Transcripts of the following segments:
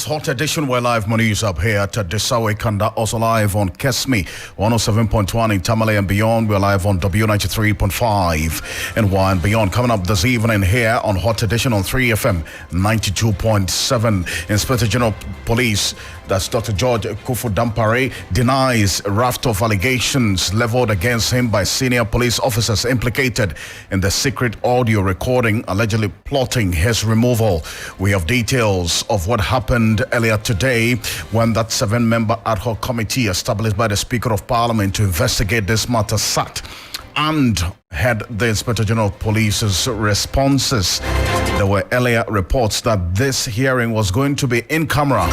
is Hot Edition. We're live Moniz up here at Desawe Kanda, also live on Kesmi 107.1 in Tamale and beyond. We're live on W93.5 and 1 beyond. Coming up this evening here on Hot Edition on 3FM 92.7. Inspector General Police, that's Dr. George Kufu-Dampare, denies a raft of allegations leveled against him by senior police officers implicated in the secret audio recording allegedly plotting his removal. We have details of what happened earlier today when that 7-member ad hoc committee established by the Speaker of Parliament to investigate this matter sat and had the Inspector General of Police's responses. There were earlier reports that this hearing was going to be in camera.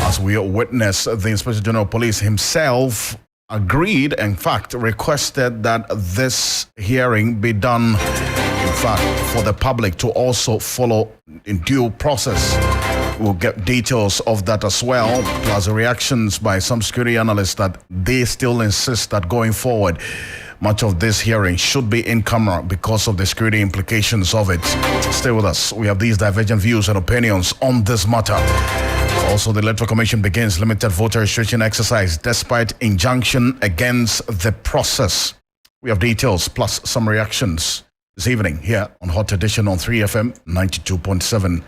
As we witnessed, the Inspector General of Police himself agreed, in fact, requested that this hearing be done, in fact, for the public to also follow in due process. We'll get details of that as well, plus the reactions by some security analysts that they still insist that going forward, much of this hearing should be in camera because of the security implications of it. Stay with us. We have these divergent views and opinions on this matter. Also, the Electoral Commission begins limited voter registration exercise despite injunction against the process. We have details plus some reactions this evening here on Hot Edition on 3FM 92.7.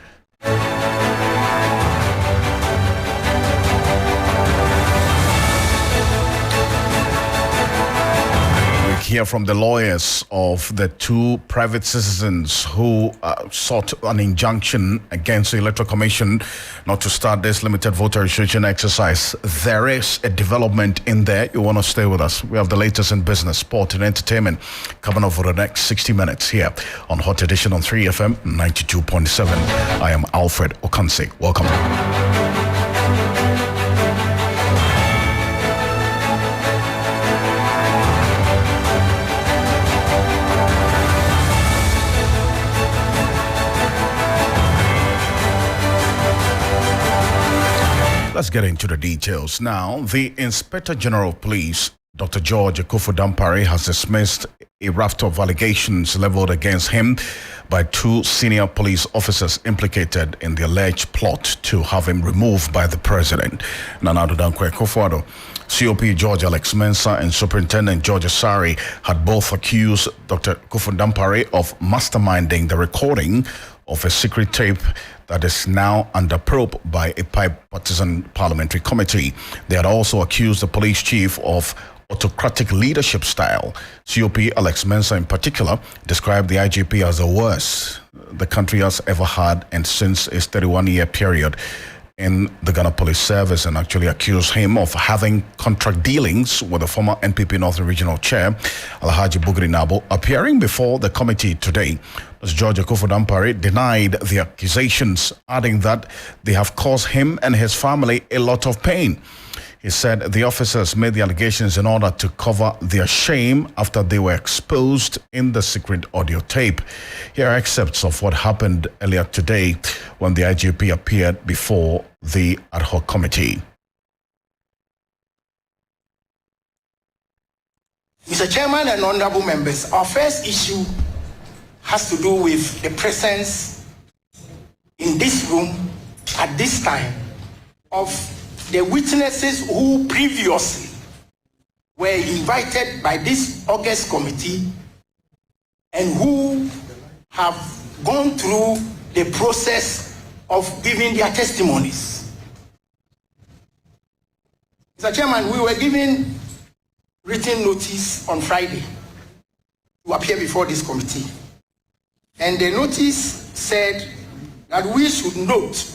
Hear from the lawyers of the two private citizens who sought an injunction against the Electoral Commission not to start this limited voter registration exercise. There is a development in there. You want to stay with us. We have the latest in business, sport and entertainment coming up for the next 60 minutes here on Hot Edition on 3FM 92.7. I am Alfred Ocansey. Welcome. Let's get into the details now. The Inspector General of Police, Dr. George Kufu-Dampare, has dismissed a raft of allegations leveled against him by two senior police officers implicated in the alleged plot to have him removed by the president. Nanado Dankwe Kufuado, COP George Alex Mensah and Superintendent George Asari had both accused Dr. Kufu-Dampare of masterminding the recording of a secret tape that is now under probe by a bipartisan parliamentary committee. They had also accused the police chief of autocratic leadership style. COP Alex Mensah in particular described the IGP as the worst the country has ever had and since its 31-year period in the Ghana Police Service, and actually accused him of having contract dealings with the former NPP Northern Regional Chair, Alhaji Bugri Nabo. Appearing before the committee today, George Kufu-Dampare denied the accusations, adding that they have caused him and his family a lot of pain. He said the officers made the allegations in order to cover their shame after they were exposed in the secret audio tape. Here are excerpts of what happened earlier today when the IGP appeared before the ad hoc committee. Mr. Chairman and honorable members, our first issue has to do with the presence in this room at this time of the witnesses who previously were invited by this August committee and who have gone through the process of giving their testimonies. Mr. Chairman, we were given written notice on Friday to appear before this committee. And the notice said that we should note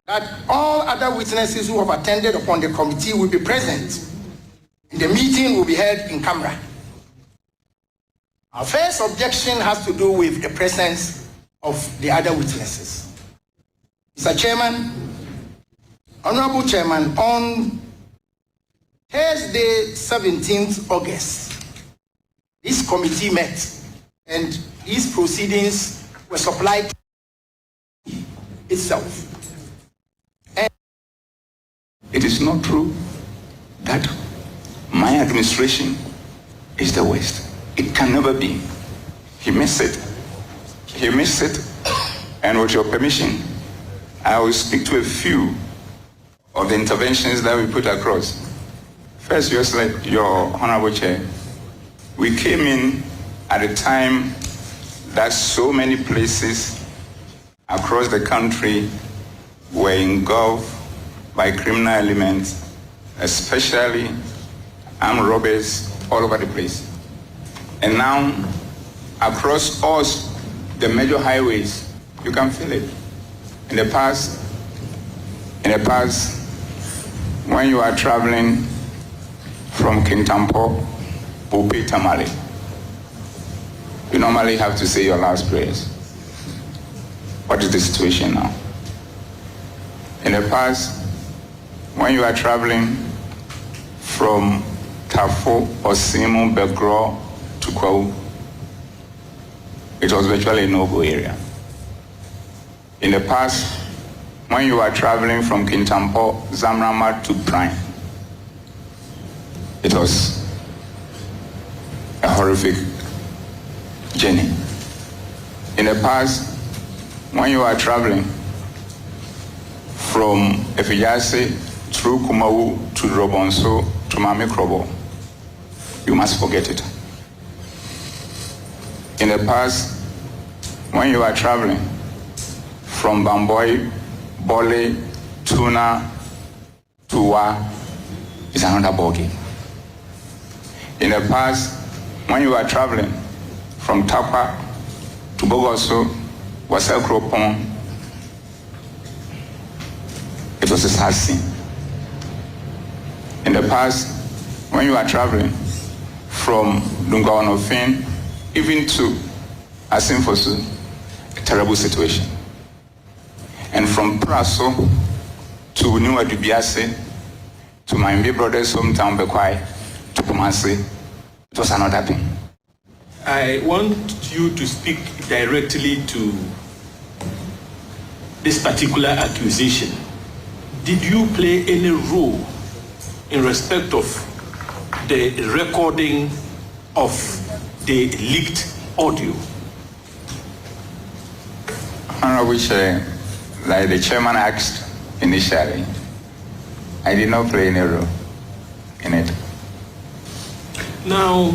that all other witnesses who have attended upon the committee will be present, and the meeting will be held in camera. Our first objection has to do with the presence of the other witnesses. Mr. Chairman, Honorable Chairman, on Thursday, 17th August, this committee met and these proceedings were supplied to itself. It is not true that my administration is the worst. It can never be. He missed it. And with your permission, I will speak to a few of the interventions that we put across. First, just like your Honorable Chair, we came in at a time that so many places across the country were engulfed by criminal elements, especially armed robbers all over the place. And now, across all the major highways, you can feel it. In the past, when you are traveling from Kintampo, Bupi, Tamale, you normally have to say your last prayers. What is the situation now? In the past, when you are traveling from Tafo, Osimu, Begro to Kwau, it was virtually a no-go area. In the past, when you are traveling from Kintampo, Zamrama to Prime, it was a horrific journey. In the past, when you are traveling from Efijase through Kumawu to Robonso to Mami Krobo, you must forget it. In the past, when you are traveling from Bamboy, Bole, Tuna, Tuwa, it's another ballgame. In the past, when you are traveling from Tapa to Bogoso, Wasel Kropon, it was a sad scene. In the past, when you are traveling from Dungawanofin, even to Asimfosu, a terrible situation. And from Praso to New Adubiase, to my Mbe brothers' hometown, Bekwai, to Kumasi, it was another thing. I want you to speak directly to this particular accusation. Did you play any role in respect of the recording of the leaked audio? Honorable Chair, like the chairman asked initially, I did not play any role in it. Now,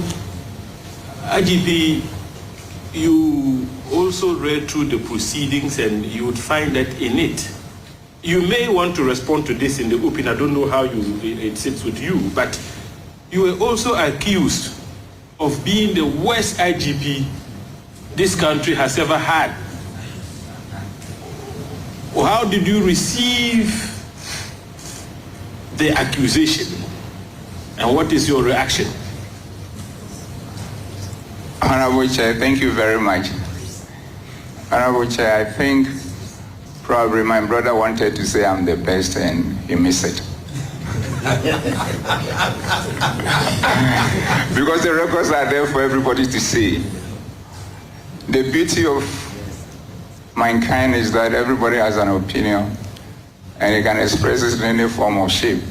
IGP, you also read through the proceedings and you would find that in it, you may want to respond to this in the open. I don't know how it sits with you, but you were also accused of being the worst IGP this country has ever had. How did you receive the accusation, and what is your reaction? Honorable Chair, thank you very much. Honorable Chair, I think probably my brother wanted to say I'm the best and he missed it. Because the records are there for everybody to see. The beauty of mankind is that everybody has an opinion and he can express it in any form or shape.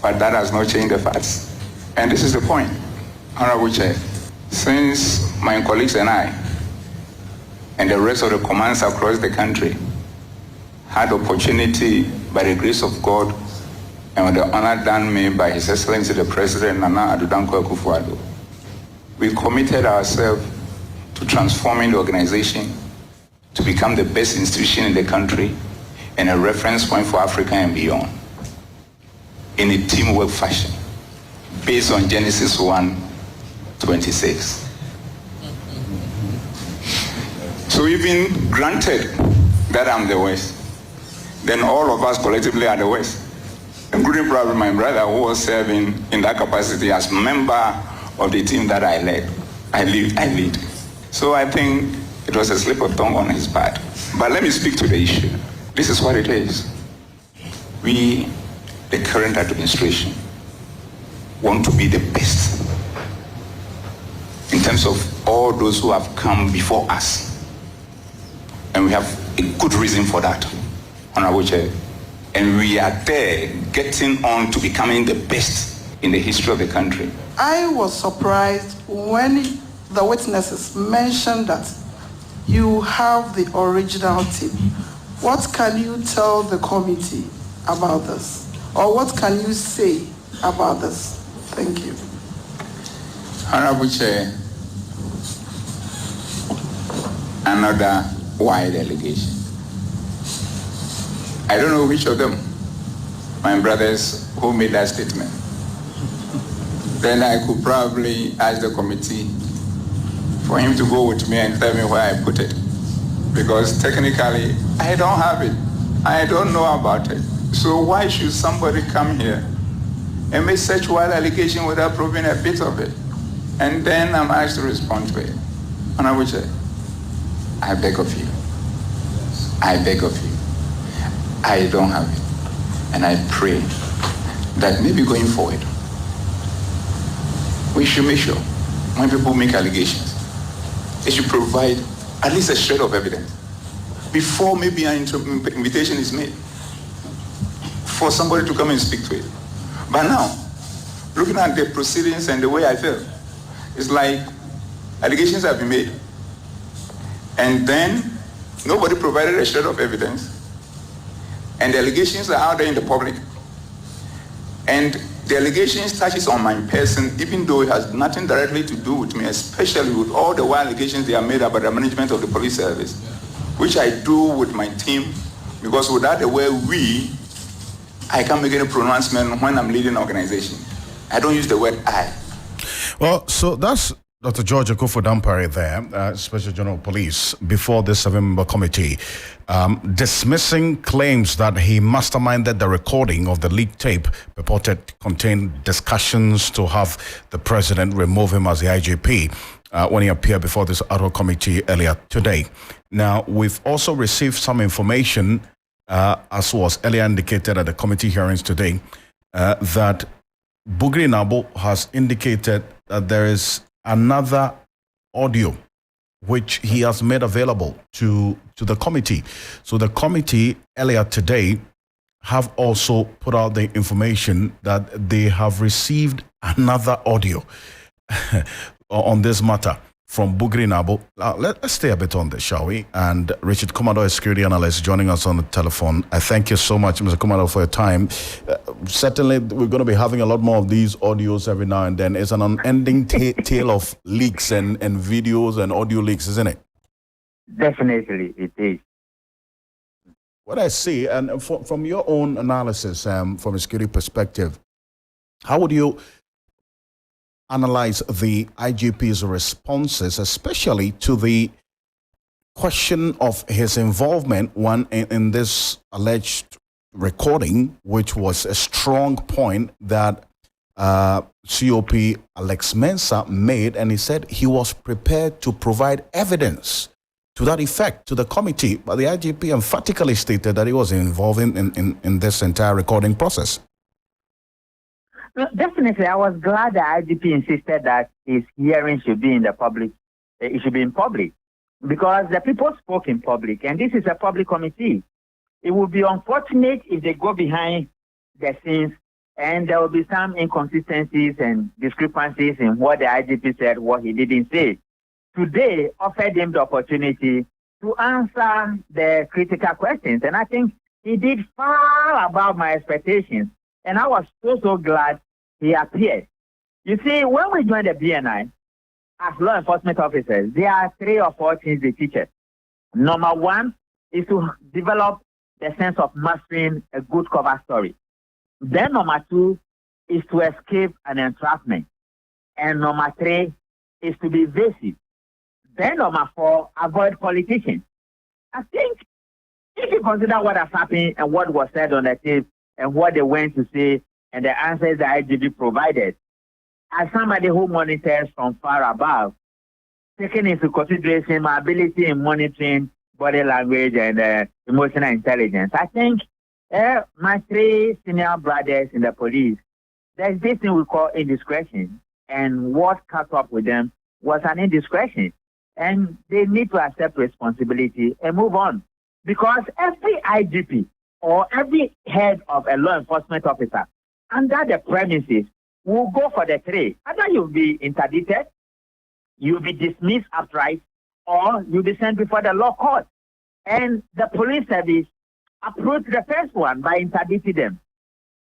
But that has not changed the facts. And this is the point, Honorable Chair. Since my colleagues and I and the rest of the commands across the country had opportunity by the grace of God and with the honor done me by His Excellency the President Nana Addo Dankwa Akufo-Addo, we committed ourselves to transforming the organization to become the best institution in the country and a reference point for Africa and beyond in a teamwork fashion based on Genesis 1:26. So even granted that I'm the worst, then all of us collectively are the worst, including probably my brother who was serving in that capacity as member of the team that I led. I lead. So I think it was a slip of tongue on his part. But let me speak to the issue. This is what it is. We, the current administration, want to be the best in terms of all those who have come before us. And we have a good reason for that, Honorable Chair. And we are there getting on to becoming the best in the history of the country. I was surprised when the witnesses mentioned that you have the original tape What can you tell the committee about this? Or what can you say about this? Thank you. Honorable Chair, another wide allegation. I don't know which of them, my brothers who made that statement. Then I could probably ask the committee for him to go with me and tell me where I put it. Because technically, I don't have it. I don't know about it. So why should somebody come here and make such wild allegation without proving a bit of it? And then I'm asked to respond to it. Honorable Chair, I beg of you. I beg of you. I don't have it. And I pray that maybe going forward, we should make sure when people make allegations, they should provide at least a shred of evidence before maybe an invitation is made for somebody to come and speak to it. But now, looking at the proceedings and the way I feel, it's like allegations have been made, and then nobody provided a shred of evidence, and the allegations are out there in the public, and the allegations touches on my person, even though it has nothing directly to do with me, especially with all the wild allegations they are made about the management of the police service, which I do with my team, because without the word we, I can't make any pronouncement when I'm leading an organization. I don't use the word I. Well, so that's Dr. George Akuffo-Dampare there, Special General of Police, before the 7-member committee, dismissing claims that he masterminded the recording of the leaked tape purported to contain discussions to have the president remove him as the IGP when he appeared before this ad hoc committee earlier today. Now, we've also received some information, as was earlier indicated at the committee hearings today, that Bugri Nabo has indicated that there is another audio which he has made available to the committee. So the committee earlier today have also put out the information that they have received another audio on this matter from Bugri Nabo. Let's stay a bit on this, shall we? And Richard Kumado, a security analyst, joining us on the telephone. I thank you so much, Mr. Kumado, for your time. Certainly, we're going to be having a lot more of these audios every now and then. It's an unending tale of leaks and videos and audio leaks, isn't it? Definitely, it is. What I see, and from your own analysis, from a security perspective, how would you analyze the IGP's responses, especially to the question of his involvement in this alleged recording, which was a strong point that COP Alex Mensah made, and he said he was prepared to provide evidence to that effect to the committee, but the IGP emphatically stated that he was involved in this entire recording process. Definitely, I was glad the IGP insisted that his hearing should be in the public. It should be in public, because the people spoke in public, and this is a public committee. It would be unfortunate if they go behind the scenes and there will be some inconsistencies and discrepancies in what the IGP said, what he didn't say. Today offered him the opportunity to answer the critical questions, and I think he did far above my expectations. And I was so glad he appeared. You see, when we joined the BNI as law enforcement officers, there are 3 or 4 things they teach us. Number 1 is to develop the sense of mastering a good cover story. Then number 2 is to escape an entrapment. And number 3 is to be evasive. Then number 4, avoid politicians. I think if you consider what has happened and what was said on the tape, and what they went to say, and the answers the IGP provided, as somebody who monitors from far above, taking into consideration my ability in monitoring body language and emotional intelligence, I think my 3 senior brothers in the police, there's this thing we call indiscretion, and what caught up with them was an indiscretion, and they need to accept responsibility and move on, because every IGP or every head of a law enforcement officer under the premises will go for the 3. Either you'll be interdicted, you'll be dismissed outright, or you'll be sent before the law court. And the police service approached the first one by interdicting them.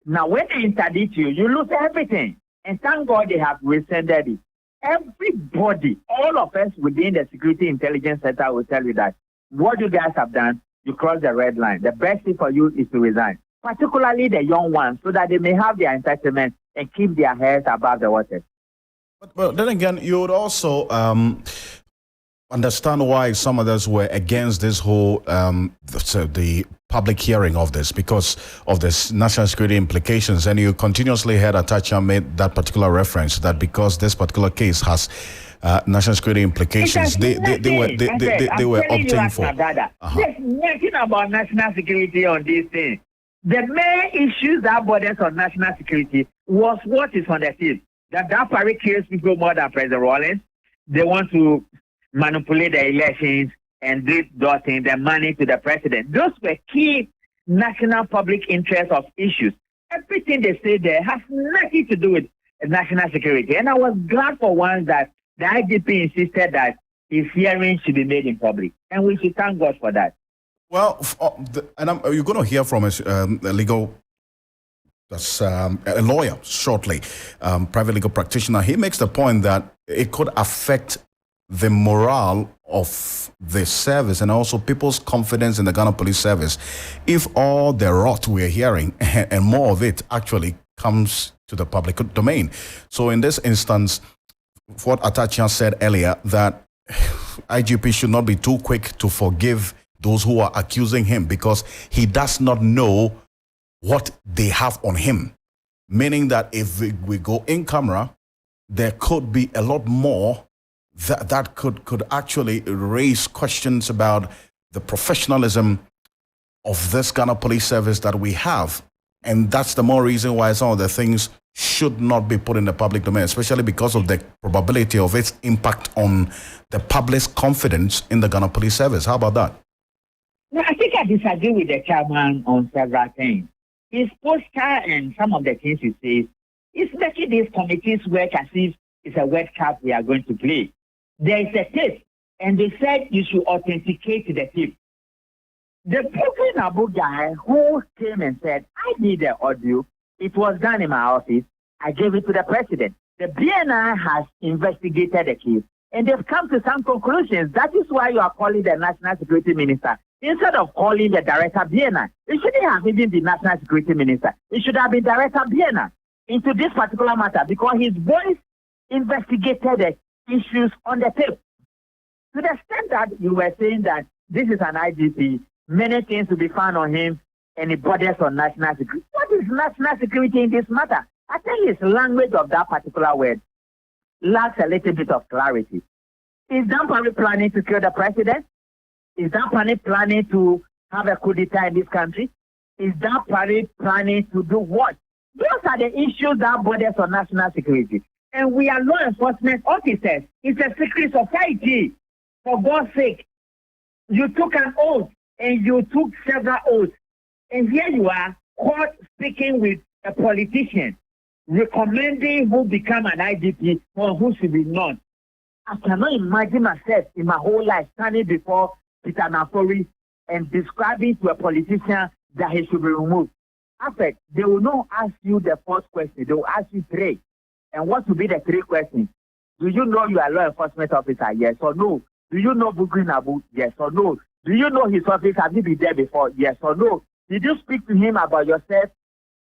Now, when they interdict you, you lose everything. And thank God they have rescinded it. Everybody, all of us within the Security Intelligence Center will tell you that what you guys have done, you crossed the red line. The best thing for you is to resign, particularly the young ones, so that they may have their entitlement and keep their heads above the water. But then again, you would also understand why some others were against this whole the public hearing of this, because of this national security implications. And you continuously heard Atacha made that particular reference that because this particular case has national security implications, they were opting for. There's nothing about national security on this thing. The main issues that borders on national security was what is on the tip. That party kills people more than President Rawlings. They want to manipulate the elections and give the money to the president. Those were key national public interest of issues. Everything they say there has nothing to do with national security. And I was glad for once that the IGP insisted that his hearing should be made in public. And we should thank God for that. Well, you're going to hear from a legal, that's a lawyer shortly, private legal practitioner. He makes the point that it could affect the morale of the service and also people's confidence in the Ghana Police Service if all the rot we're hearing and more of it actually comes to the public domain. So in this instance, what Atachian said earlier, that IGP should not be too quick to forgive those who are accusing him because he does not know what they have on him. Meaning that if we go in camera, there could be a lot more that could actually raise questions about the professionalism of this Ghana Police Service that we have. And that's the more reason why some of the things should not be put in the public domain, especially because of the probability of its impact on the public's confidence in the Ghana Police Service. How about that? No, I think I disagree with the chairman on several things. His poster and some of the things he says is making these committees work as if it's a World Cup we are going to play. There is a tape, and they said you should authenticate the tape. The Brooklyn Abu guy who came and said, I need the audio, it was done in my office, I gave it to the president. The BNI has investigated the case, and they've come to some conclusions. That is why you are calling the National Security Minister instead of calling the Director BNI. It shouldn't have even been National Security Minister. It should have been Director BNI into this particular matter because his voice investigated the issues on the tape. To the extent that you were saying that this is an IGP, many things will be found on him and it borders on national security. What is national security in this matter? I think his language of that particular word lacks a little bit of clarity. Is Dampari planning to kill the president? Is Dampari planning to have a coup d'etat in this country? Is Dampari planning to do what? Those are the issues that borders on national security. And we are law enforcement officers. It's a secret society. For God's sake, you took an oath and you took several oaths. And here you are, caught speaking with a politician, recommending who become an IGP or who should be not. I cannot imagine myself in my whole life standing before Peter Nafori and describing to a politician that he should be removed. After, they will not ask you the first question. They will ask you three. And what will be the three questions? Do you know you are a law enforcement officer? Yes or no? Do you know Bugrin Abu? Yes or no? Do you know his office? Have you been there before? Yes or no? Did you speak to him about yourself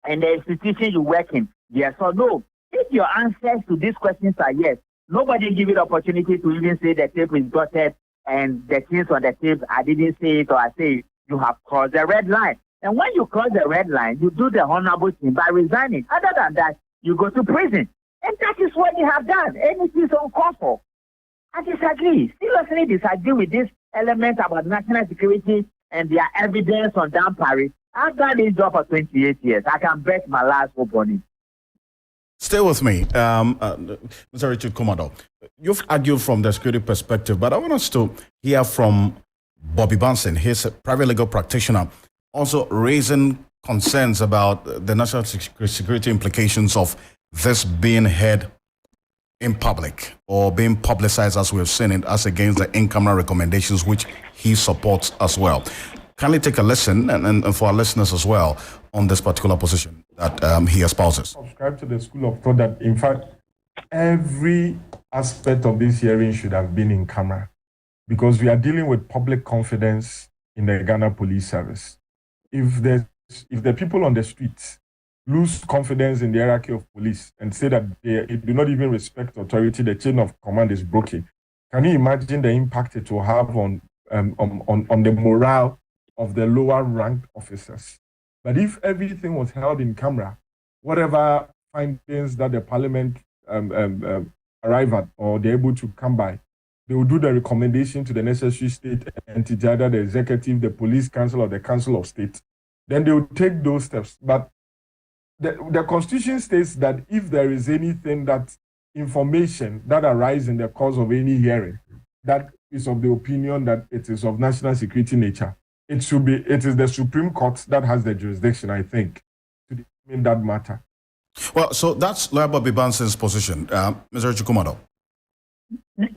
and the institution you work in? Yes or no? If your answers to these questions are yes, nobody give you the opportunity to even say the tape is dotted and the things on the tape, I didn't say it or I say it. You have crossed the red line. And when you cross the red line, you do the honorable thing by resigning. Other than that, you go to prison. And that is what you have done. And it is uncalled for. I disagree. Seriously disagree with this element about national security and their evidence on Dampari. I've done this job for 28 years. I can bet my last hope on it. Stay with me, Mr. Richard Komado. You've argued from the security perspective, but I want us to hear from Bobby Bunsen. He's a private legal practitioner, also raising concerns about the national security implications of this being heard in public or being publicized as we've seen it, as against the in-camera recommendations, which he supports as well. Kindly take a listen, and for our listeners as well, on this particular position that he espouses. Subscribe to the school of thought that, in fact, every aspect of this hearing should have been in camera, because we are dealing with public confidence in the Ghana Police Service. If the people on the streets lose confidence in the hierarchy of police and say that they do not even respect authority, the chain of command is broken, can you imagine the impact it will have on the morale of the lower ranked officers? But if everything was held in camera, whatever findings that the parliament arrive at or they're able to come by, they will do the recommendation to the necessary state entity, either the executive, the police council, or the council of state. Then they will take those steps. But the constitution states that if there is anything, that information that arises in the course of any hearing that is of the opinion that it is of national security nature, it is the Supreme Court that has the jurisdiction, I think, to determine that matter. Well, so that's Lawyer Bobby Banson's position. Mr. Chukwumado.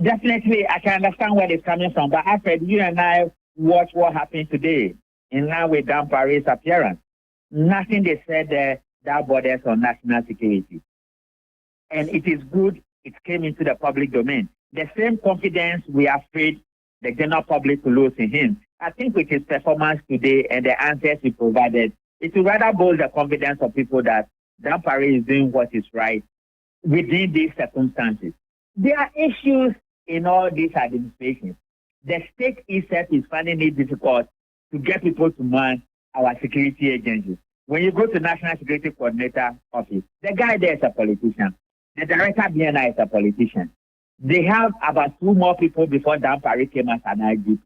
Definitely, I can understand where it's coming from. But Alfred, you and I watch what happened today in line with Dan Parry's appearance. Nothing they said there that borders on national security. And it is good it came into the public domain. The same confidence we are afraid the general public to lose in him. I think with his performance today and the answers he provided, it will rather build the confidence of people that Dan Parry is doing what is right within these circumstances. There are issues in all these administrations. The state itself is finding it difficult to get people to man our security agencies. When you go to National Security Coordinator office, the guy there is a politician. The director BNI is a politician. They have about 2 more people before Dan Parry came as an IGP.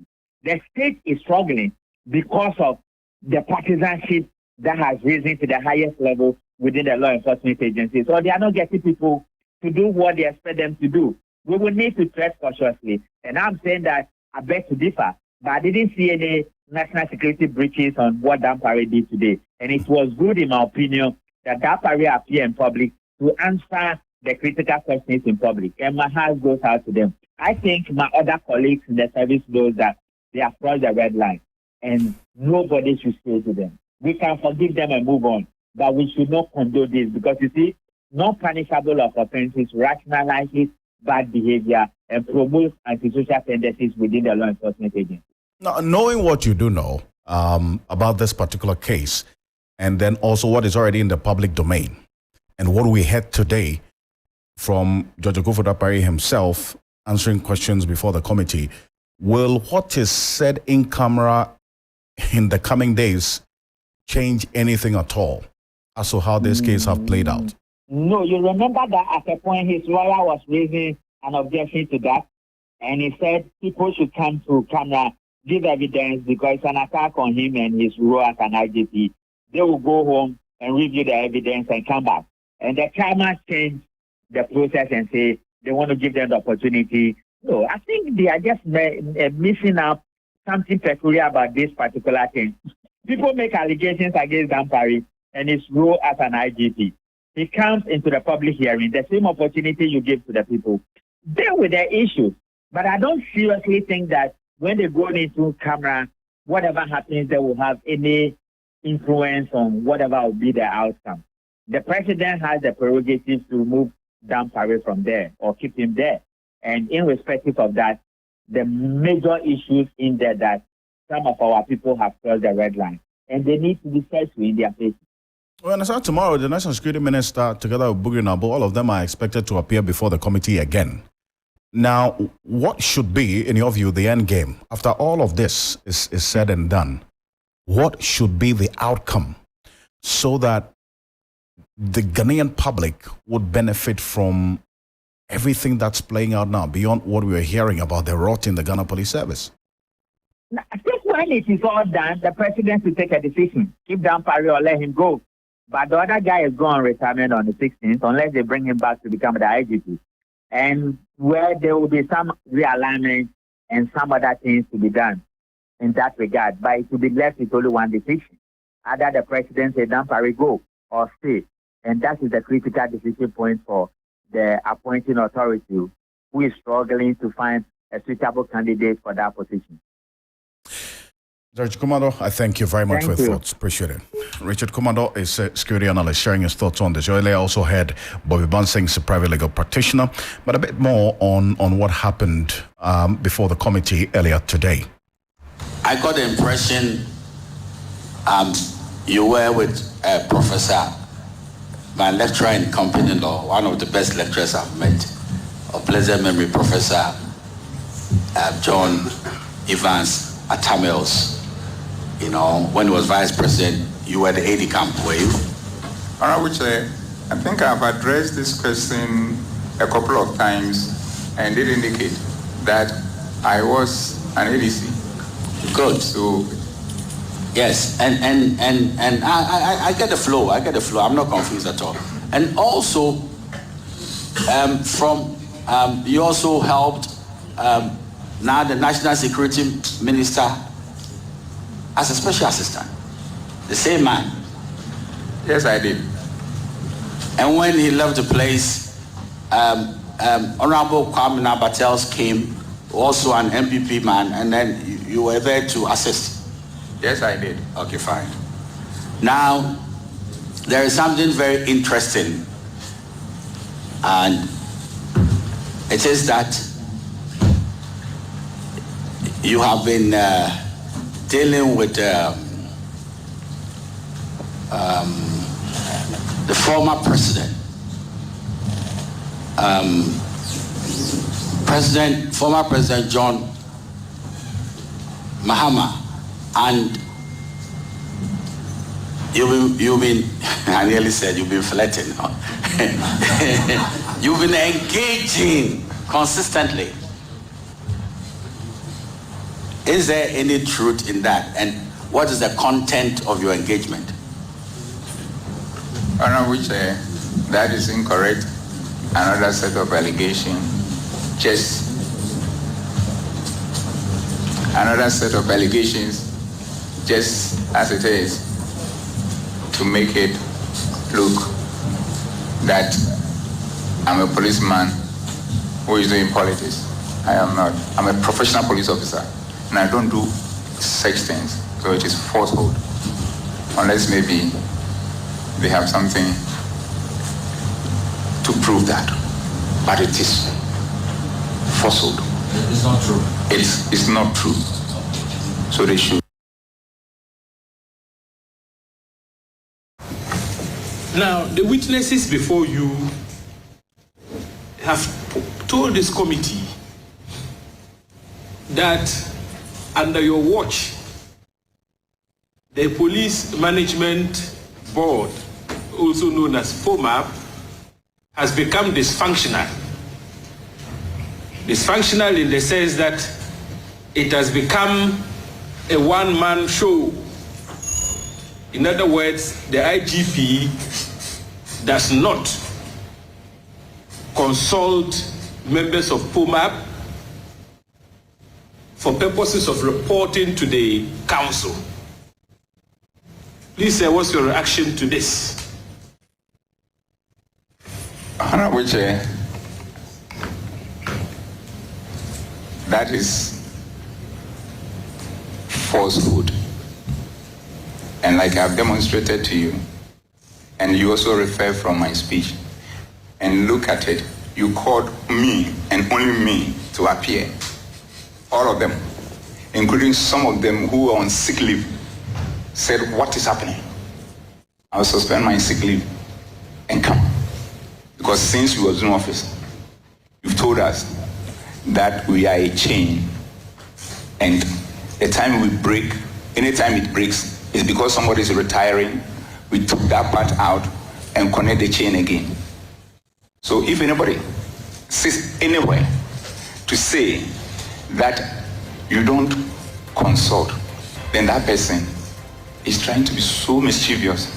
The state is struggling because of the partisanship that has risen to the highest level within the law enforcement agencies. So they are not getting people to do what they expect them to do. We will need to tread cautiously. And I'm saying that I beg to differ, but I didn't see any national security breaches on what Dan Parry did today. And it was good, in my opinion, that Dan Parry appeared in public to answer the critical questions in public. And my heart goes out to them. I think my other colleagues in the service knows that they have crossed the red line, and nobody should say to them. We can forgive them and move on, but we should not condone this, because you see, non-punishable of offenses rationalizes bad behavior and promotes antisocial tendencies within the law enforcement agency. Now, knowing what you do know about this particular case, and then also what is already in the public domain, and what we heard today from Judge Akuffo Parry himself answering questions before the committee, will what is said in camera in the coming days change anything at all as to how this case have played out? No, you remember that at a point his lawyer was raising an objection to that, and he said people should come to camera, give evidence, because it's an attack on him and his role as an IGP. They will go home and review the evidence and come back. And the chairman changed the process and say they want to give them the opportunity. No, I think they are just missing out something peculiar about this particular thing. People make allegations against Dan Parry and his role as an IGP. He comes into the public hearing, the same opportunity you give to the people. Deal with their issues. But I don't seriously think that when they go into camera, whatever happens, they will have any influence on whatever will be the outcome. The president has the prerogative to remove Dan Parry from there or keep him there. And in respect of that, the major issues in there that some of our people have crossed the red line, and they need to be set in their faces. Well, understand tomorrow, the National Security Minister, together with Bugri Nabo, all of them are expected to appear before the committee again. Now, what should be, in your view, the end game? After all of this is said and done, what should be the outcome so that the Ghanaian public would benefit from everything that's playing out now, beyond what we were hearing about the rot in the Ghana Police Service? I think when it is all done, the president will take a decision. Keep Dan Parry or let him go. But the other guy is going on retirement on the 16th, unless they bring him back to become the IGP. And where there will be some realignment and some other things to be done in that regard. But it will be left with only one decision. Either the president say Dan Parry go or stay. And that is the critical decision point for the appointing authority who is struggling to find a suitable candidate for that position. Judge Kumado, I thank you very much for your thoughts. Appreciate it. Richard Kumado is a security analyst sharing his thoughts on this. Earlier, also heard Bobby Bansing's a private legal practitioner, but a bit more on what happened before the committee earlier today. I got the impression you were with Professor, my lecturer in company law, one of the best lecturers I've met, of pleasant memory, Professor John Evans Atamels. You know, when he was vice president, you were the AD camp, were you? Honorable Chair, I think I've addressed this question a couple of times and did indicate that I was an ADC. Good. So, yes, and I get the flow. I'm not confused at all. And also, you also helped now the National Security Minister as a special assistant. The same man. yes, I did. And when he left the place, Honorable Kwame Nabatels came, also an MPP man, and then you were there to assist. Yes, I did. Okay, fine. Now, there is something very interesting, and it is that you have been dealing with the former president, former President John Mahama, and you've been I nearly said you've been flirting. You've been engaging consistently. Is there any truth in that? And what is the content of your engagement? Honorable Chair, that is incorrect. Another set of allegations. Just another set of allegations, just as it is, to make it look that I'm a policeman who is doing politics. I am not. I'm a professional police officer, and I don't do such things. So it is falsehood, unless maybe they have something to prove that. But it is falsehood. It's not true. It's not true. So they should. Now, the witnesses before you have told this committee that under your watch, the Police Management Board, also known as POMAP, has become dysfunctional. Dysfunctional in the sense that it has become a one-man show. In other words, the IGP does not consult members of POMAP for purposes of reporting to the council. Please say, what's your reaction to this? Honorable Chair, that is falsehood. And like I've demonstrated to you, and you also refer from my speech, and look at it, you called me and only me to appear. All of them, including some of them who were on sick leave, said, what is happening? I'll suspend my sick leave and come. Because since you was in office, you've told us that we are a chain, and the time we break, anytime it breaks, is because somebody is retiring. We took that part out and connect the chain again. So if anybody sits anywhere to say that you don't consult, then that person is trying to be so mischievous.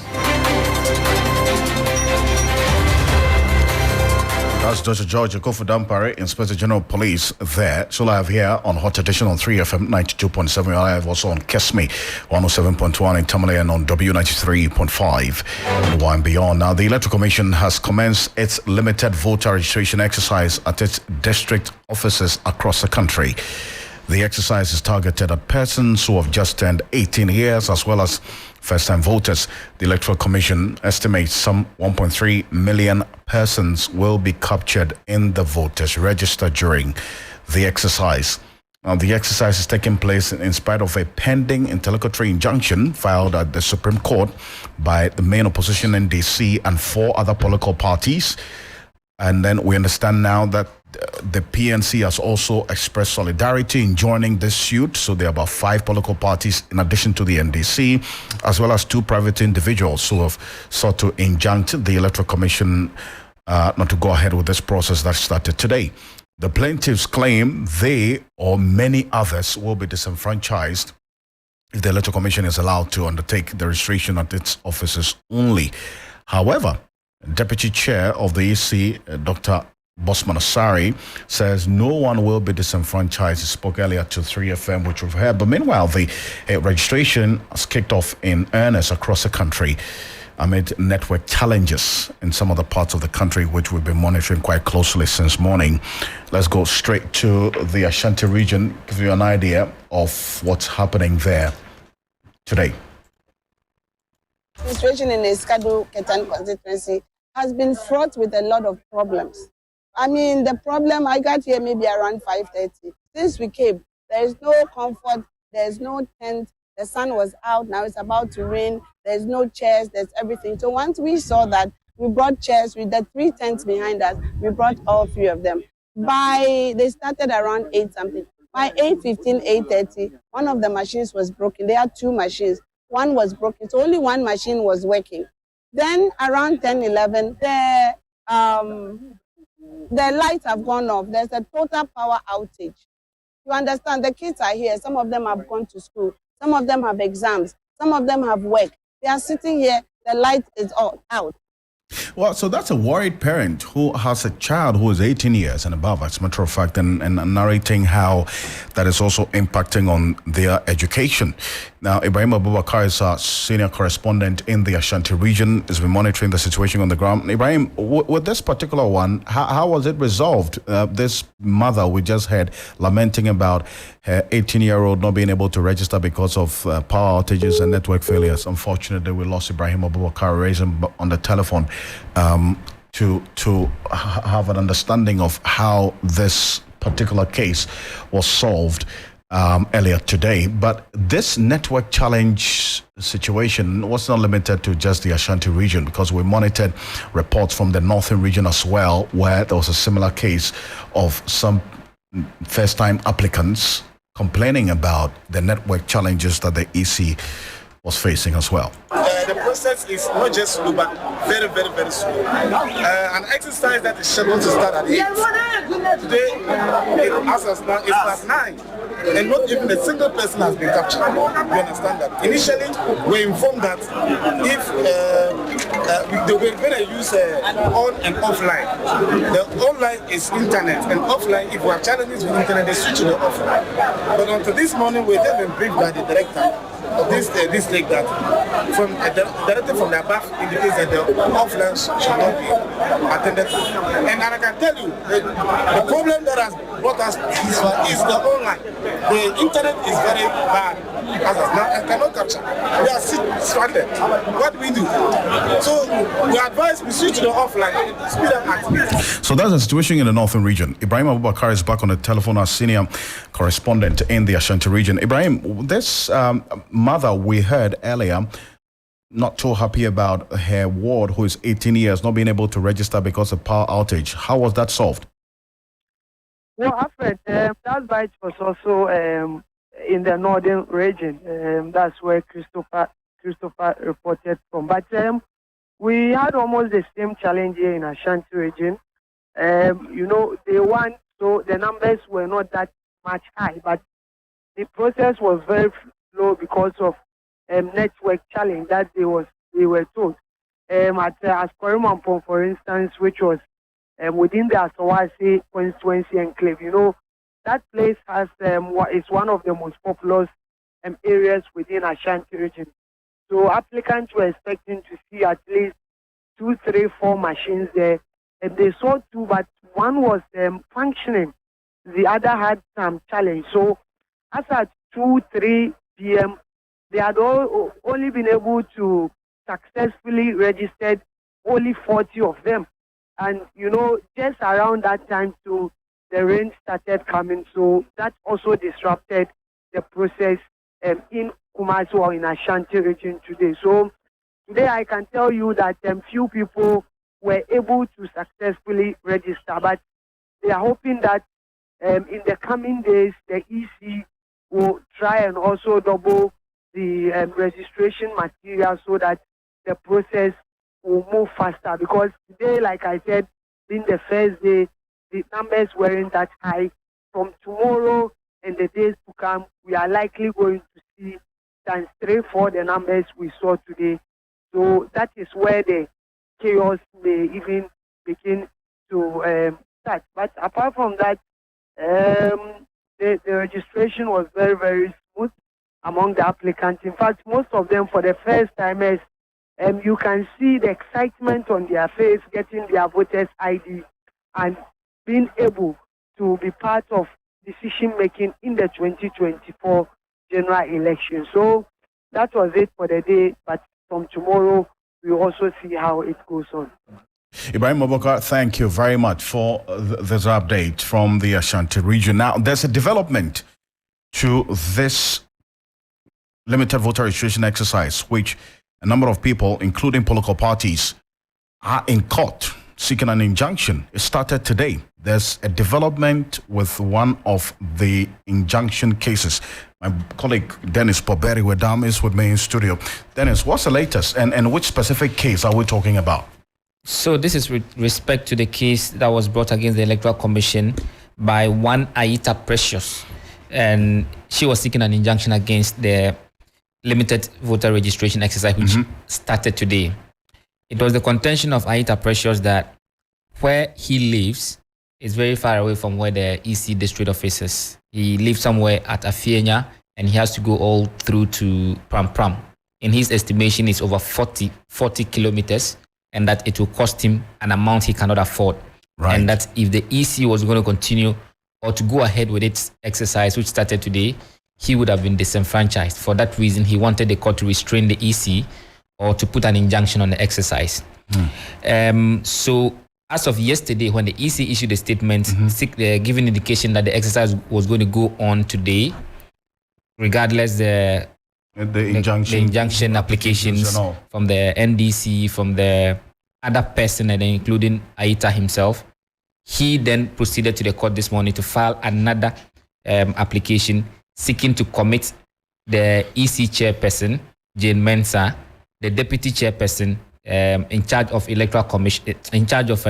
That's Dr. George Okofu Dampare, Inspector General of Police there. So live here on Hot Edition on 3FM 92.7. We're live also on Kesme 107.1 in Tamale and on W93.5 and one beyond. Now, the Electoral Commission has commenced its limited voter registration exercise at its district offices across the country. The exercise is targeted at persons who have just turned 18 years as well as first-time voters. The Electoral Commission estimates some 1.3 million persons will be captured in the voters register during the exercise. Now, the exercise is taking place in spite of a pending interlocutory injunction filed at the Supreme Court by the main opposition NDC and 4 other political parties. And then we understand now that the PNC has also expressed solidarity in joining this suit. So there are about 5 political parties in addition to the NDC, as well as 2 private individuals who have sought to injunct the Electoral Commission not to go ahead with this process that started today. The plaintiffs claim they or many others will be disenfranchised if the Electoral Commission is allowed to undertake the registration at its offices only. However, Deputy Chair of the EC, Dr. Bosman Asari, says no one will be disenfranchised. He spoke earlier to 3FM, which we've heard. But meanwhile, the registration has kicked off in earnest across the country amid network challenges in some other parts of the country, which we've been monitoring quite closely since morning. Let's go straight to the Ashanti region, give you an idea of what's happening there today. The situation in the Skadu-Ketan constituency has been fraught with a lot of problems. I mean, the problem I got here maybe around 5:30. Since we came, there is no comfort, there is no tent, the sun was out, now it's about to rain, there's no chairs, there's everything. So once we saw that, we brought chairs with the 3 tents behind us, we brought all 3 of them. They started around 8 something. By 8:15, 8:30, one of the machines was broken. They had 2 machines. One was broken, so only one machine was working. Then around 10, 11, the lights have gone off. There's a total power outage. You understand, the kids are here. Some of them have gone to school. Some of them have exams. Some of them have work. They are sitting here. The light is all out. Well, so that's a worried parent who has a child who is 18 years and above, as a matter of fact, and narrating how that is also impacting on their education. Now, Ibrahim Abubakar is our senior correspondent in the Ashanti region, has been monitoring the situation on the ground. Ibrahim, with this particular one, how was it resolved? This mother we just heard lamenting about her 18-year-old not being able to register because of power outages and network failures. Unfortunately, we lost Ibrahim Abubakar, raising on the telephone to have an understanding of how this particular case was solved earlier today. But this network challenge situation was not limited to just the Ashanti region, because we monitored reports from the northern region as well, where there was a similar case of some first-time applicants complaining about the network challenges that the EC was facing as well. The process is not just slow, but very, very, very slow. An exercise that is scheduled to start at 8. Today, as of now, it's past 9. And not even a single person has been captured. You understand that? Initially, we informed that if they were going to use on and offline. The online is internet, and offline, if we have challenges with internet, they switch to the offline. But until this morning, we have been briefed by the director of this district that from directly from the above indicates that the offline should not be attended to. And I can tell you, the problem that has brought us this far is the online. The internet is very bad as of now and cannot capture. We are stranded. What do we do? So we advise we switch to the offline, speed up activity. So that's the situation in the northern region. Ibrahim Abubakar is back on the telephone as senior correspondent in the Ashanti region. Ibrahim, this mother we heard earlier, not too happy about her ward, who is 18 years, not being able to register because of power outage. How was that solved? Well, Alfred, that bite was also in the northern region. That's where Christopher reported from. But we had almost the same challenge here in Ashanti region. They won, so the numbers were not that much high, but the process was very slow because of network challenge that they were told. At Askorimampong, for instance, which was within the Asawase constituency enclave. You know, that place has is one of the most populous areas within Ashanti region. So applicants were expecting to see at least 2, 3, 4 machines there. And they saw 2, but one was functioning. The other had some challenge. So as at 2, 3 p.m., they had only been able to successfully register only 40 of them. And, you know, just around that time too, the rain started coming. So that also disrupted the process in Kumasi or in Ashanti region today. So today I can tell you that few people were able to successfully register, but they are hoping that in the coming days, the EC will try and also double the registration material so that the process will move faster. Because today, like I said, being the first day, the numbers weren't that high. From tomorrow and the days to come, we are likely going to see times 3, 4 the numbers we saw today. So that is where the chaos may even begin to start. But apart from that, the registration was very, very smooth among the applicants. In fact, most of them, for the first timers, you can see the excitement on their face, getting their voters' ID and being able to be part of decision making in the 2024 general election. So that was it for the day, but from tomorrow we'll also see how it goes on. Ibrahim Abubakar, thank you very much for this update from the Ashanti region. Now, there's a development to this limited voter registration exercise, which a number of people, including political parties, are in court seeking an injunction. It started today. There's a development with one of the injunction cases. My colleague Dennis Poberi Wedam is with me in studio. Dennis, what's the latest and which specific case are we talking about? So this is with respect to the case that was brought against the Electoral Commission by one Aita Precious. And she was seeking an injunction against the limited voter registration exercise, which started today. It was the contention of Aita Precious that where he lives is very far away from where the EC district office is. He lives somewhere at Afienya and he has to go all through to Pram Pram. In his estimation, it's over 40 kilometers, and that it will cost him an amount he cannot afford. Right. And that if the EC was going to continue or to go ahead with its exercise, which started today, he would have been disenfranchised. For that reason, he wanted the court to restrain the EC or to put an injunction on the exercise. So as of yesterday, when the EC issued a statement giving indication that the exercise was going to go on today, regardless the injunction applications from the NDC, from the other person, and including Aita himself, he then proceeded to the court this morning to file another application seeking to commit the EC chairperson, Jane Mensah, the deputy chairperson in charge of Electoral Commission, in charge of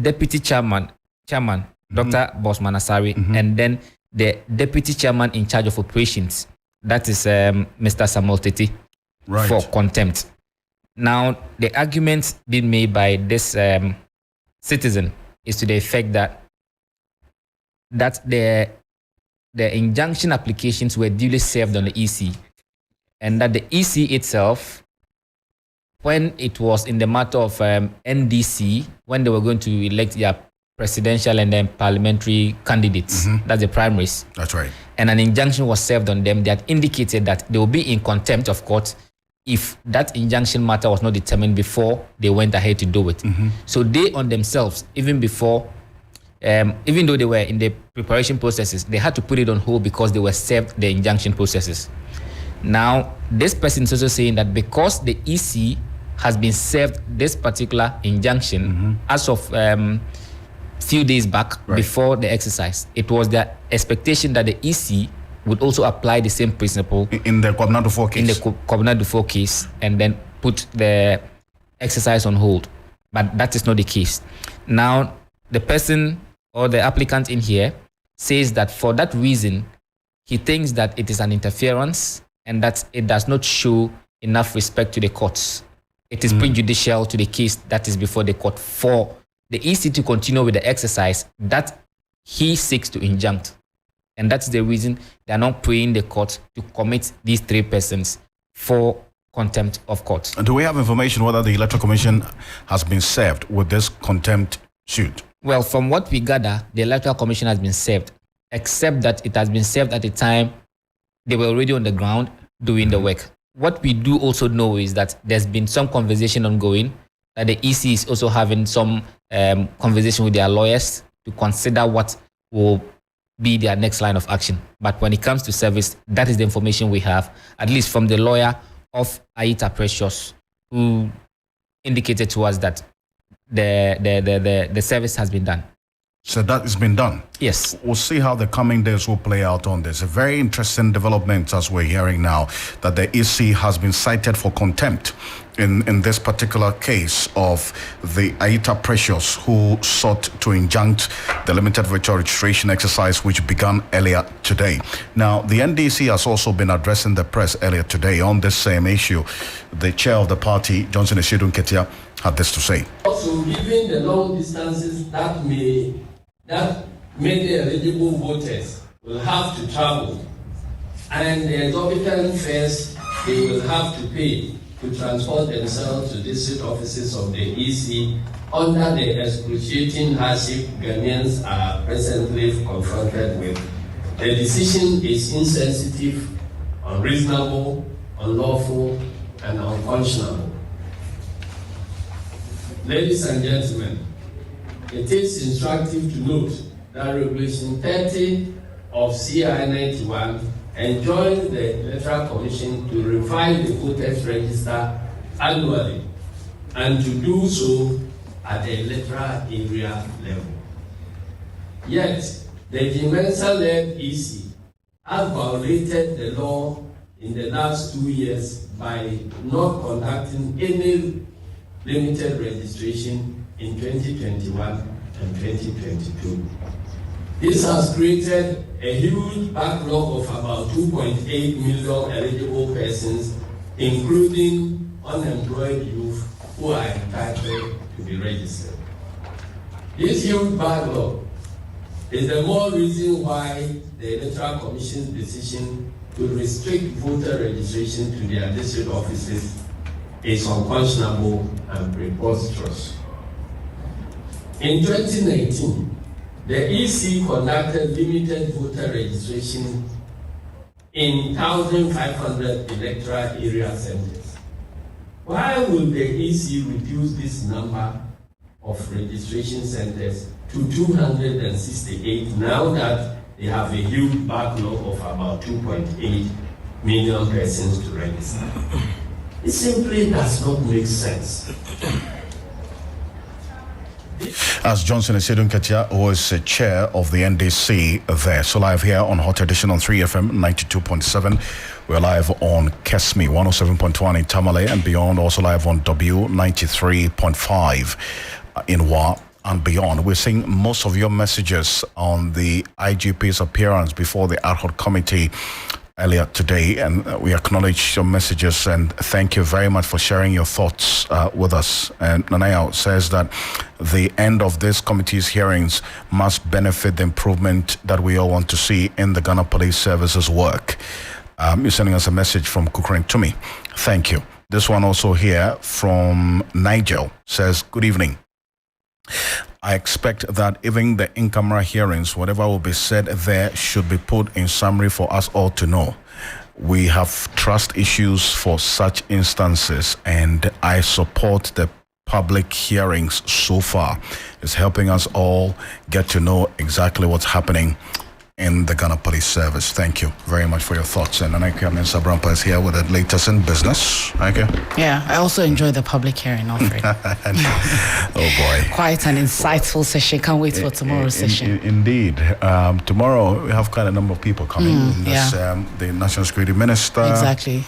deputy chairman, Dr. Bosman Asari, and then the deputy chairman in charge of operations, that is Mr. Samuel Tete, for contempt. Now, the argument being made by this citizen is to the effect that the injunction applications were duly served on the EC, and that the EC itself, when it was in the matter of NDC, when they were going to elect their presidential and then parliamentary candidates, that's the primaries. That's right. And an injunction was served on them that indicated that they will be in contempt of court if that injunction matter was not determined before they went ahead to do it. So they on themselves, even before, even though they were in the preparation processes, they had to put it on hold because they were served the injunction processes. Now, this person is also saying that because the EC has been served this particular injunction as of few days back before the exercise, it was the expectation that the EC would also apply the same principle in the Kwabena Dufo case. In the Kwabena Dufo case, and then put the exercise on hold. But that is not the case. Now, the person or the applicant in here says that for that reason, he thinks that it is an interference and that it does not show enough respect to the courts. It is prejudicial to the case that is before the court for the EC to continue with the exercise that he seeks to injunct. And that's the reason they are not praying the court to commit these 3 persons for contempt of court. Do we have information whether the Electoral Commission has been served with this contempt suit? Well, from what we gather, the Electoral Commission has been served, except that it has been served at the time they were already on the ground doing the work. What we do also know is that there's been some conversation ongoing, that the EC is also having some conversation with their lawyers to consider what will be their next line of action. But when it comes to service, that is the information we have, at least from the lawyer of Aita Precious, who indicated to us that the service has been done. So that has been done? Yes. We'll see how the coming days will play out on this. A very interesting development, as we're hearing now, that the EC has been cited for contempt in this particular case of the Aita Precious, who sought to injunct the limited virtual registration exercise which began earlier today. Now, the NDC has also been addressing the press earlier today on this same issue. The chair of the party, Johnson Eshedun Ketia, had this to say. Also, given the long distances that many eligible voters will have to travel, and the exorbitant fares they will have to pay to transport themselves to district offices of the EC under the excruciating hardship Ghanaians are presently confronted with. The decision is insensitive, unreasonable, unlawful, and unconscionable. Ladies and gentlemen, it is instructive to note that Regulation 30 of CI 91 enjoins the Electoral Commission to revise the voters register annually and to do so at the electoral area level. Yet, the Jimensa-led EC has violated the law in the last 2 years by not conducting any limited registration in 2021 and 2022. This has created a huge backlog of about 2.8 million eligible persons, including unemployed youth who are entitled to be registered. This huge backlog is the more reason why the Electoral Commission's decision to restrict voter registration to their district offices is unconscionable and preposterous. In 2019, the EC conducted limited voter registration in 1,500 electoral area centers. Why will the EC reduce this number of registration centers to 268 now that they have a huge backlog of about 2.8 million persons to register? It simply does not make sense. As Johnson Eshedun Ketia was chair of the NDC there. So live here on Hot Edition on 3FM 92.7. We're live on Kesmi 107.1 in Tamale and beyond. Also live on W 93.5 in Wa and beyond. We're seeing most of your messages on the IGP's appearance before the ad hoc committee earlier today, and we acknowledge your messages and thank you very much for sharing your thoughts with us. And Nanaya says that the end of this committee's hearings must benefit the improvement that we all want to see in the Ghana Police Service's work. You're sending us a message from Kukrin Tumi. Thank you. This one also here from Nigel says, good evening. I expect that even the in-camera hearings, whatever will be said there should be put in summary for us all to know. We have trust issues for such instances, and I support the public hearings so far. It's helping us all get to know exactly what's happening in the Ghana Police Service. Thank you very much for your thoughts. And Anake Amensa Brampa is here with the latest in business. Okay. Yeah, I also enjoy the public hearing, Alfred. Oh boy. Quite an insightful session. Can't wait for tomorrow's session. Indeed. Tomorrow we have quite a number of people coming. The National Security Minister. Exactly.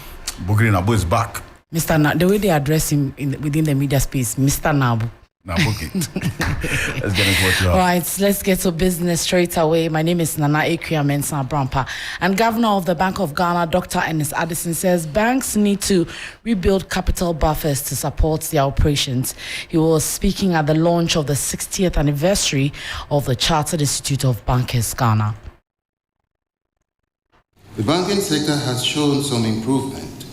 Bugri Nabu is back. Mr. The way they address him within the media space, Mr. Nabu. Now book it. Let's get into what you have. All right, let's get to business straight away. My name is Nana Ekuya Mensah Brampa. And Governor of the Bank of Ghana, Dr. Ernest Addison, says banks need to rebuild capital buffers to support their operations. He was speaking at the launch of the 60th anniversary of the Chartered Institute of Bankers, Ghana. The banking sector has shown some improvement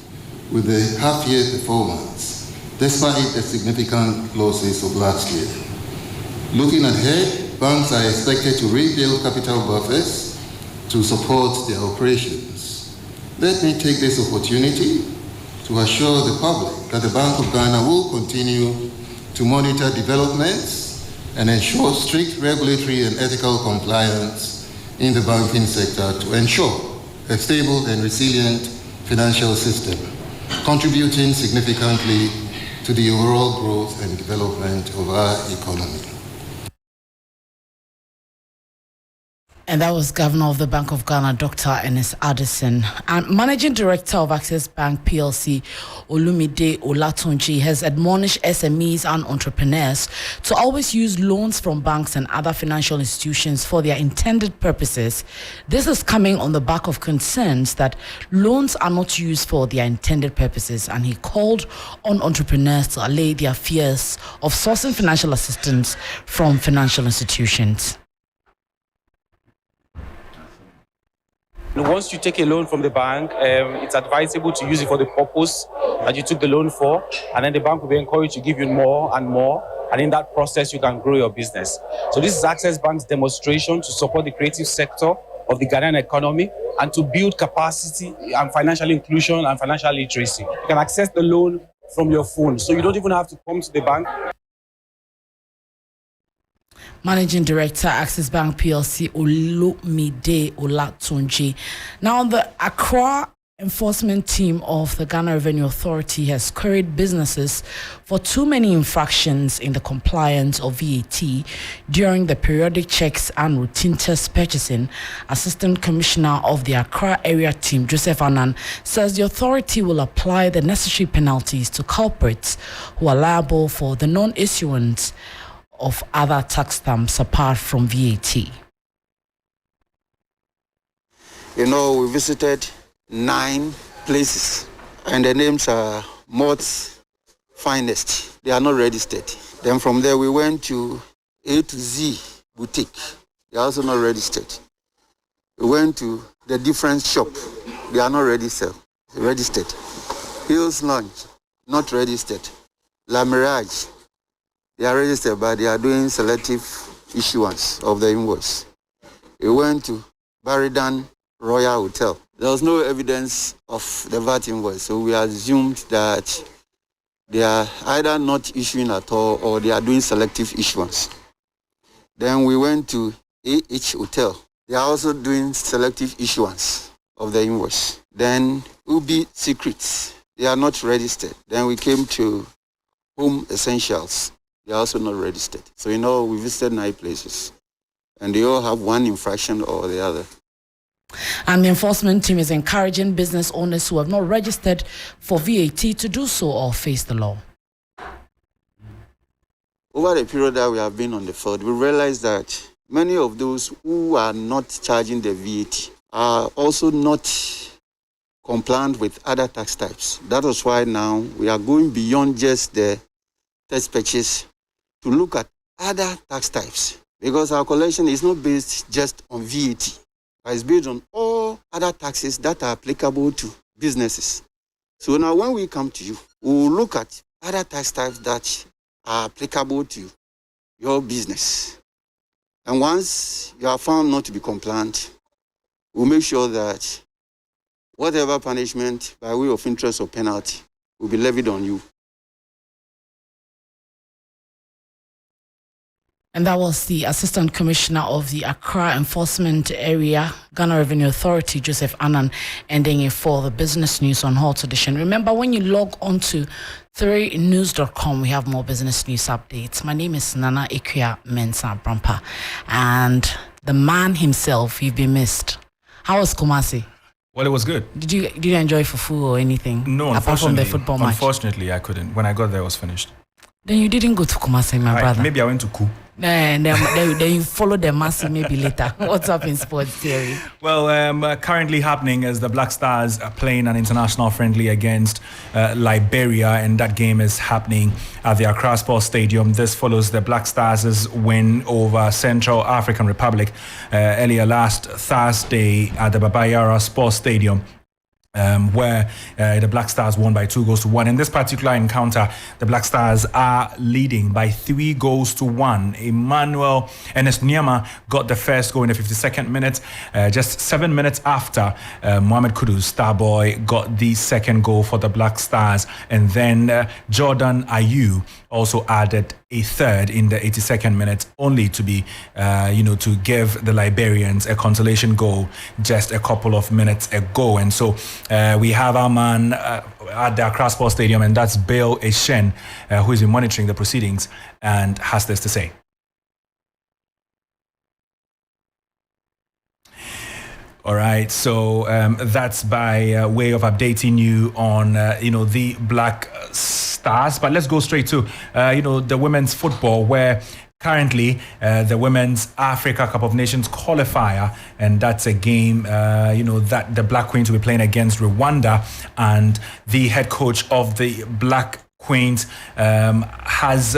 with the half-year performance, despite the significant losses of last year. Looking ahead, banks are expected to rebuild capital buffers to support their operations. Let me take this opportunity to assure the public that the Bank of Ghana will continue to monitor developments and ensure strict regulatory and ethical compliance in the banking sector to ensure a stable and resilient financial system, contributing significantly to the overall growth and development of our economy. And that was Governor of the Bank of Ghana, Dr. Ernest Addison. And Managing Director of Access Bank PLC, Olumide Olatunji, has admonished SMEs and entrepreneurs to always use loans from banks and other financial institutions for their intended purposes. This is coming on the back of concerns that loans are not used for their intended purposes, and he called on entrepreneurs to allay their fears of sourcing financial assistance from financial institutions. Once you take a loan from the bank, it's advisable to use it for the purpose that you took the loan for, and then the bank will be encouraged to give you more and more, and in that process you can grow your business. So this is Access Bank's demonstration to support the creative sector of the Ghanaian economy and to build capacity and financial inclusion and financial literacy. You can access the loan from your phone, so you don't even have to come to the bank. Managing Director, Access Bank PLC, Olumide Olatunji. Now, the Accra enforcement team of the Ghana Revenue Authority has queried businesses for too many infractions in the compliance of VAT during the periodic checks and routine test purchasing. Assistant Commissioner of the Accra area team, Joseph Annan, says the authority will apply the necessary penalties to culprits who are liable for the non-issuance of other tax stamps apart from VAT. You know, we visited 9 places, and the names are Mott's Finest. They are not registered. Then from there, we went to A to Z Boutique. They are also not registered. We went to the Different Shop. They are not registered. Hills Lounge, not registered. La Mirage, they are registered, but they are doing selective issuance of the invoice. We went to Baridan Royal Hotel. There was no evidence of the VAT invoice, so we assumed that they are either not issuing at all or they are doing selective issuance. Then we went to AH Hotel. They are also doing selective issuance of the invoice. Then Ubi Secrets, they are not registered. Then we came to Home Essentials. They are also not registered. So, you know, we visited 9 places, and they all have one infraction or the other. And the enforcement team is encouraging business owners who have not registered for VAT to do so or face the law. Over the period that we have been on the field, we realized that many of those who are not charging the VAT are also not compliant with other tax types. That was why now we are going beyond just the test purchase to look at other tax types, because our collection is not based just on VAT, but it's based on all other taxes that are applicable to businesses. So now when we come to you, we'll look at other tax types that are applicable to your business. And once you are found not to be compliant, we'll make sure that whatever punishment by way of interest or penalty will be levied on you. And that was the Assistant Commissioner of the Accra Enforcement Area, Ghana Revenue Authority, Joseph Annan, ending it for the business news on Hot Edition. Remember, when you log on to 3news.com, we have more business news updates. My name is Nana Ekuya Mensah Brampa, and the man himself, you've been missed. How was Kumasi? Well, it was good. Did you enjoy fufu or anything? No, apart from the unfortunately. football match? Unfortunately, I couldn't. When I got there, it was finished. Then you didn't go to Kumasi, my brother. Maybe I went to Ku. Then you follow the Massey maybe later. What's up in sports theory? Well, currently happening is the Black Stars are playing an international friendly against Liberia, and that game is happening at the Accra Sports Stadium. This follows the Black Stars' win over Central African Republic earlier last Thursday at the Baba Yara Sports Stadium. Where the Black Stars won by 2-1. In this particular encounter, the Black Stars are leading by 3-1. Emmanuel Ernest Nyama got the first goal in the 52nd minute. Just 7 minutes after, Mohamed Kudus, Starboy, got the second goal for the Black Stars. And then Jordan Ayew also added a third in the 82nd minute, only to be, to give the Liberians a consolation goal just a couple of minutes ago. And so we have our man at the Accra Sports Stadium, and that's Bill Eshen, who is monitoring the proceedings and has this to say. All right, so that's by way of updating you on, the Black Stars. But let's go straight to, the women's football, where currently the Women's Africa Cup of Nations qualifier, and that's a game, that the Black Queens will be playing against Rwanda, and the head coach of the Black Queens has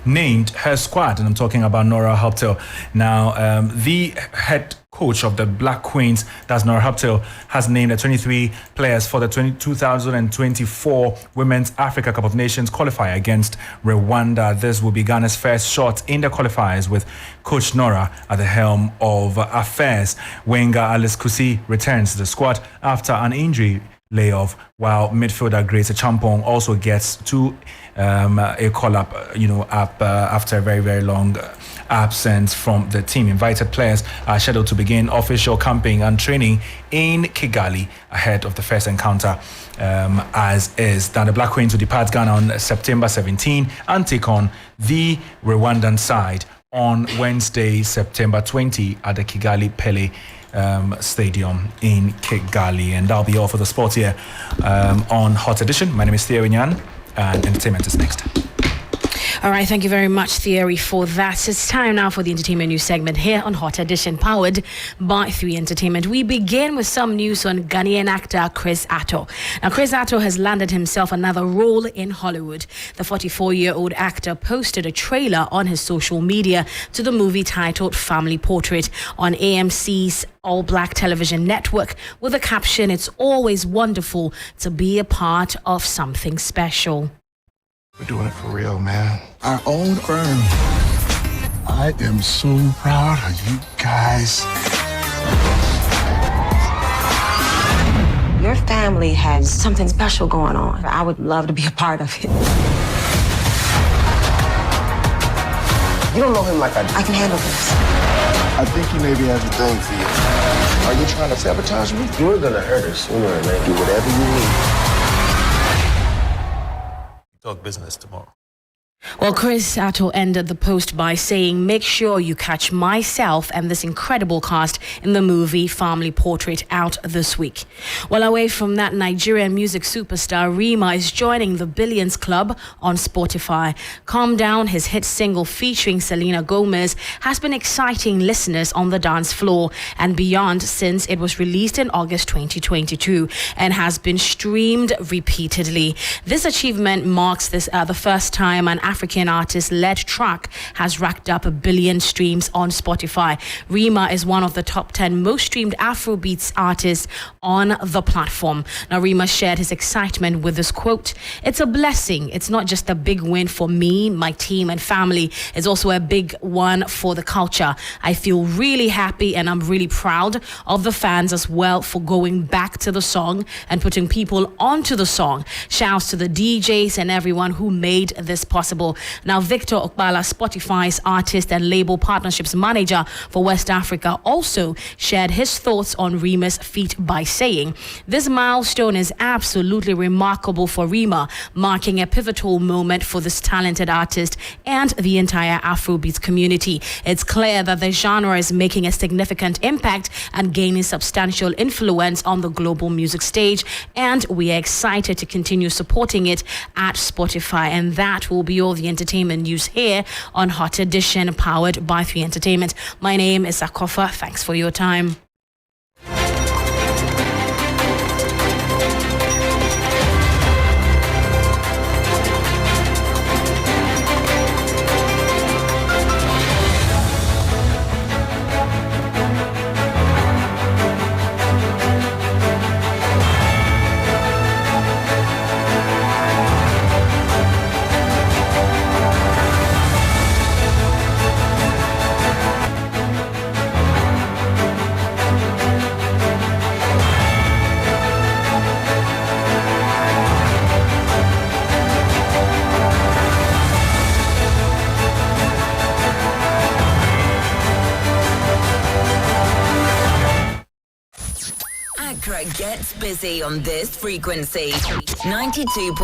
named her squad, and I'm talking about Nora Hoptel. Now, the head coach of the Black Queens, that's Nora Hoptel, has named the 23 players for the 2024 Women's Africa Cup of Nations qualifier against Rwanda. This will be Ghana's first shot in the qualifiers, with Coach Nora at the helm of affairs. Wenger Alice Kusi returns to the squad after an injury layoff, while midfielder Grace Champong also gets to a call-up, after a very, very long absence from the team. Invited players are scheduled to begin official camping and training in Kigali ahead of the first encounter, as is. Now, the Black Queens will depart Ghana on September 17 and take on the Rwandan side on Wednesday, September 20 at the Kigali Pele Stadium in Kigali. And that'll be all for the sports here on Hot Edition. My name is Theo Nyan, and entertainment is next. All right, thank you very much, Thierry, for that. It's time now for the entertainment news segment here on Hot Edition, powered by 3 Entertainment. We begin with some news on Ghanaian actor Chris Atto. Now, Chris Atto has landed himself another role in Hollywood. The 44-year-old actor posted a trailer on his social media to the movie titled Family Portrait on AMC's all-black television network, with the caption, "It's always wonderful to be a part of something special." We're doing it for real, man. Our own firm. I am so proud of you guys. Your family has something special going on. I would love to be a part of it. You don't know him like I do. I can handle this. I think he maybe has a thing for you. Are you trying to sabotage me? You're gonna hurt us sooner or later. Do whatever you need. Talk business tomorrow. Well, Chris Atto ended the post by saying, "Make sure you catch myself and this incredible cast in the movie Family Portrait out this week." Well, away from that, Nigerian music superstar Rema is joining the Billions Club on Spotify. Calm Down, his hit single featuring Selena Gomez, has been exciting listeners on the dance floor and beyond since it was released in August 2022 and has been streamed repeatedly. This achievement marks the first time an African artist-led track has racked up 1 billion streams on Spotify. Rema is one of the top 10 most streamed Afrobeats artists on the platform. Now, Rema shared his excitement with this quote, "It's a blessing. It's not just a big win for me, my team and family. It's also a big one for the culture. I feel really happy and I'm really proud of the fans as well for going back to the song and putting people onto the song. Shouts to the DJs and everyone who made this possible. incredible. Now, Victor Okbala, Spotify's artist and label partnerships manager for West Africa, also shared his thoughts on Rima's feat by saying, "This milestone is absolutely remarkable for Rima, marking a pivotal moment for this talented artist and the entire Afrobeat community. It's clear that the genre is making a significant impact and gaining substantial influence on the global music stage, and we are excited to continue supporting it at Spotify." And that will be all the entertainment news here on Hot Edition, powered by 3 Entertainment. My name is Akofa. Thanks for your time. Accra gets busy on this frequency. 92.